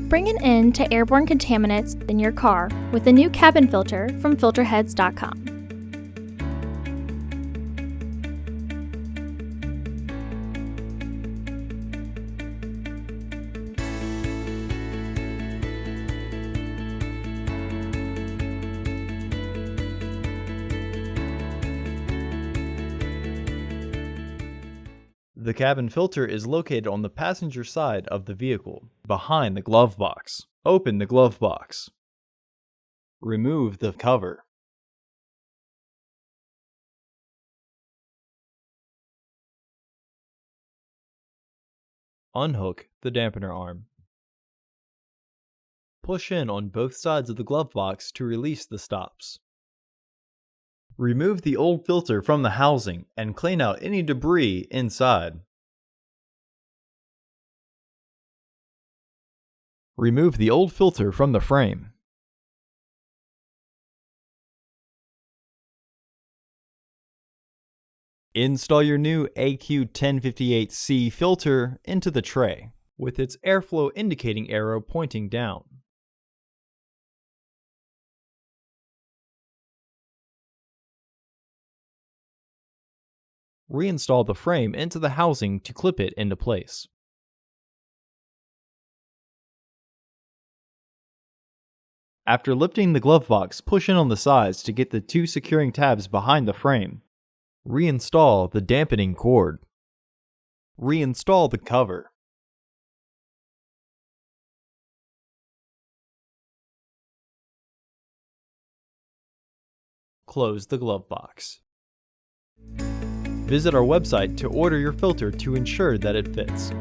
Bring an end to airborne contaminants in your car with the new cabin filter from filterheads.com. The cabin filter is located on the passenger side of the vehicle, behind the glove box. Open the glove box. Remove the cover. Unhook the dampener arm. Push in on both sides of the glove box to release the stops. Remove the old filter from the housing and clean out any debris inside. Remove the old filter from the frame. Install your new AQ1058C filter into the tray, with its airflow indicating arrow pointing down. Reinstall the frame into the housing to clip it into place. After lifting the glove box, push in on the sides to get the two securing tabs behind the frame. Reinstall the dampening cord. Reinstall the cover. Close the glove box. Visit our website to order your filter to ensure that it fits.